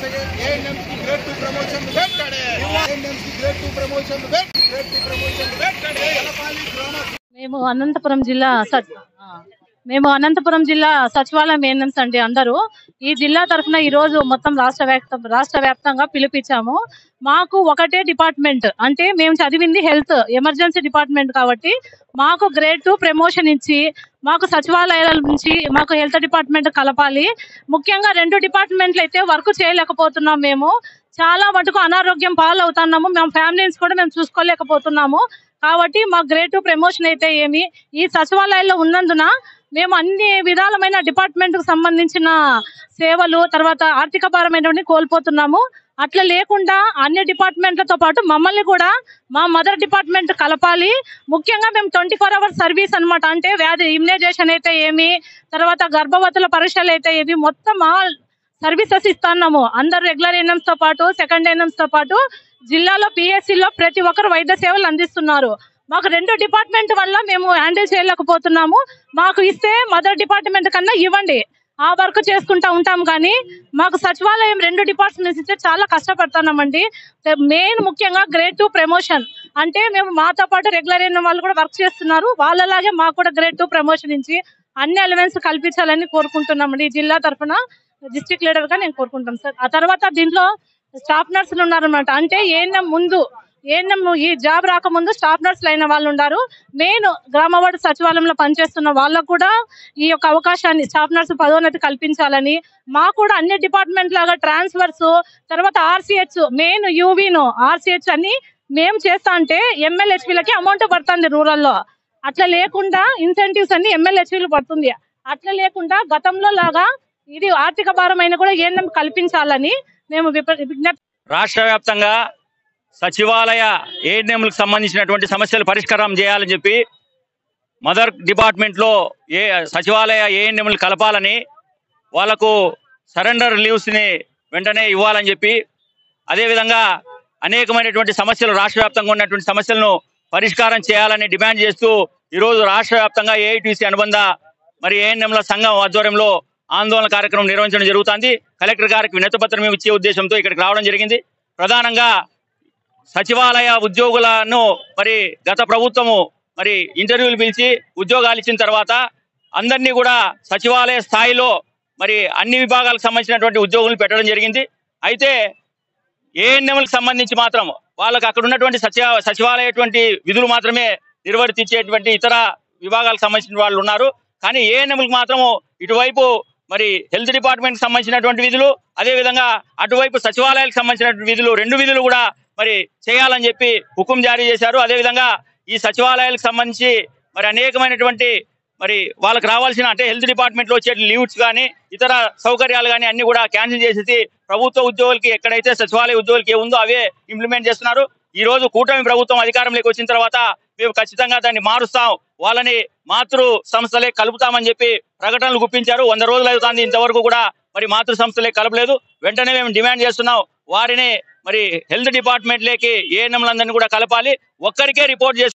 Grade 2 promotion మేము అనంతపురం జిల్లా సచివాలయం ఏఎన్ఎంస్ అండి. అందరూ ఈ జిల్లా తరఫున ఈ రోజు మొత్తం రాష్ట్ర వ్యాప్తంగా పిలిపించాము. మాకు ఒకటే డిపార్ట్మెంట్, అంటే మేము చదివింది హెల్త్ ఎమర్జెన్సీ డిపార్ట్మెంట్ కాబట్టి మాకు గ్రేడ్ 2 ప్రమోషన్ ఇచ్చి మాకు సచివాలయాల నుంచి మాకు హెల్త్ డిపార్ట్మెంట్ కలపాలి. ముఖ్యంగా 2 డిపార్ట్మెంట్లు అయితే వర్క్ చేయలేకపోతున్నాం. మేము చాలా మటుకు అనారోగ్యం పాలవుతున్నాము. మేము ఫ్యామిలీస్ కూడా మేము చూసుకోలేకపోతున్నాము. కాబట్టి మా గ్రేడ్ 2 ప్రమోషన్ అయితే ఏమి ఈ సచివాలయాల్లో ఉన్నందున మేము అన్ని విధాలమైన డిపార్ట్మెంట్ కు సంబంధించిన సేవలు తర్వాత ఆర్థిక పరమైనటువంటి కోల్పోతున్నాము. అట్లా లేకుండా అన్ని డిపార్ట్మెంట్లతో పాటు మమ్మల్ని కూడా మా మదర్ డిపార్ట్మెంట్ కలపాలి. ముఖ్యంగా మేము 24 hours సర్వీస్ అన్నమాట. అంటే వ్యాధి ఇమ్యునైజేషన్ అయితే ఏమి, తర్వాత గర్భవతుల పరీక్షలు అయితే ఏమి, మొత్తం ఆల్ సర్వీసెస్ ఇస్తున్నాము. అందరు రెగ్యులర్ ఎన్ఎంస్ తో పాటు సెకండ్ ఎన్ఎంస్ తో పాటు జిల్లాలో పిఎస్సిలో ప్రతి ఒక్కరు వైద్య సేవలు అందిస్తున్నారు. మాకు 2 డిపార్ట్మెంట్ వల్ల మేము హ్యాండిల్ చేయలేకపోతున్నాము. మాకు ఇస్తే మదర్ డిపార్ట్మెంట్ కన్నా ఇవ్వండి, ఆ వర్క్ చేసుకుంటా ఉంటాం. కానీ మాకు సచివాలయం 2 డిపార్ట్మెంట్స్ ఇస్తే చాలా కష్టపడుతున్నామండి. మెయిన్ ముఖ్యంగా గ్రేడ్ 2 ప్రమోషన్ అంటే మేము మాతో పాటు రెగ్యులర్ అయిన వాళ్ళు కూడా వర్క్ చేస్తున్నారు. వాళ్ళలాగే మాకు కూడా గ్రేడ్ 2 ప్రమోషన్ ఇచ్చి అన్ని ఎలిమెంట్స్ కల్పించాలని కోరుకుంటున్నామండి. ఈ జిల్లా తరఫున డిస్ట్రిక్ట్ లీడర్ గా నేను కోరుకుంటాం సార్. ఆ తర్వాత దీంట్లో స్టాఫ్ నర్సులు ఉన్నారనమాట. అంటే ఏఎన్ఎం ఈ జాబ్ రాకముందు స్టాఫ్ నర్సులు అయిన వాళ్ళు ఉన్నారు. మెయిన్ గ్రామ వార్డు సచివాలయంలో పనిచేస్తున్న వాళ్ళకు కూడా ఈ యొక్క అవకాశాన్ని స్టాఫ్ నర్సు పదోన్నతి కల్పించాలని, మాకు కూడా అన్ని డిపార్ట్మెంట్ లాగా ట్రాన్స్ఫర్స్ తర్వాత ఆర్సీహెచ్ మెయిన్ యూవీను ఆర్సీహెచ్ అన్ని మేము చేస్తా అంటే ఎమ్మెల్యేహెచ్పీలకి అమౌంట్ పడుతుంది రూరల్లో. అట్లా లేకుండా ఇన్సెంటివ్స్ అన్ని ఎమ్మెల్యేహెచ్పీలు పడుతుంది. అట్లా లేకుండా గతంలో లాగా ఇది ఆర్థిక భారమైన కూడా ఏఎన్ఎం కల్పించాలని మేము విజ్ఞప్తి. రాష్ట్ర వ్యాప్తంగా సచివాలయ ఏఎన్ఎంలకు సంబంధించినటువంటి సమస్యలు పరిష్కారం చేయాలని చెప్పి మదర్ డిపార్ట్మెంట్లో సచివాలయ ఏఎన్ఎంలు కలపాలని, వాళ్లకు సరెండర్ లీవ్స్ని వెంటనే ఇవ్వాలని చెప్పి, అదేవిధంగా అనేకమైనటువంటి సమస్యలు రాష్ట్ర వ్యాప్తంగా ఉన్నటువంటి సమస్యలను పరిష్కారం చేయాలని డిమాండ్ చేస్తూ ఈరోజు రాష్ట్ర వ్యాప్తంగా ఏఐటీసీ అనుబంధ మరి ఏఎన్ఎంల సంఘం ఆధ్వర్యంలో ఆందోళన కార్యక్రమం నిర్వహించడం జరుగుతుంది. కలెక్టర్ గారికి వినతిపత్రం ఇచ్చే ఉద్దేశంతో ఇక్కడికి రావడం జరిగింది. ప్రధానంగా సచివాలయ ఉద్యోగులను మరి గత ప్రభుత్వము మరి ఇంటర్వ్యూలు పిలిచి ఉద్యోగాలు ఇచ్చిన తర్వాత అందరినీ కూడా సచివాలయ స్థాయిలో మరి అన్ని విభాగాలకు సంబంధించినటువంటి ఉద్యోగులను పెట్టడం జరిగింది. అయితే ఏఎన్ఎంలకు సంబంధించి మాత్రం వాళ్ళకి అక్కడ ఉన్నటువంటి సచివాలయటువంటి విధులు మాత్రమే నిర్వర్తించేటువంటి ఇతర విభాగాలకు సంబంధించిన వాళ్ళు ఉన్నారు. కానీ ఏఎన్ఎంలకు మాత్రము ఇటువైపు మరి హెల్త్ డిపార్ట్మెంట్ సంబంధించినటువంటి విధులు, అదేవిధంగా అటువైపు సచివాలయాలకు సంబంధించినటువంటి విధులు 2 విధులు కూడా మరి చేయాలని చెప్పి హుకుం జారీ చేశారు. అదేవిధంగా ఈ సచివాలయాలకు సంబంధించి మరి అనేకమైనటువంటి మరి వాళ్ళకి రావాల్సిన అంటే హెల్త్ డిపార్ట్మెంట్లో వచ్చే లీవ్స్ కానీ ఇతర సౌకర్యాలు కానీ అన్ని కూడా క్యాన్సిల్ చేసేసి ప్రభుత్వ ఉద్యోగులకి ఎక్కడైతే సచివాలయ ఉద్యోగులకి ఏముందో అవే ఇంప్లిమెంట్ చేస్తున్నారు. ఈ రోజు కూటమి ప్రభుత్వం అధికారంలోకి వచ్చిన తర్వాత మేము ఖచ్చితంగా దాన్ని మారుస్తాం, వాళ్ళని మాతృ సంస్థలే కలుపుతామని చెప్పి ప్రకటనలు గుప్పించారు. 100 రోజులు అవుతుంది, ఇంతవరకు కూడా మరి మాతృ సంస్థలే కలపలేదు. వెంటనే మేము డిమాండ్ చేస్తున్నాం, వారిని మరి హెల్త్ డిపార్ట్మెంట్లోకి ఏఎన్ఎంలందరినీ కూడా కలపాలి. ఒక్కరికే రిపోర్ట్ చేసి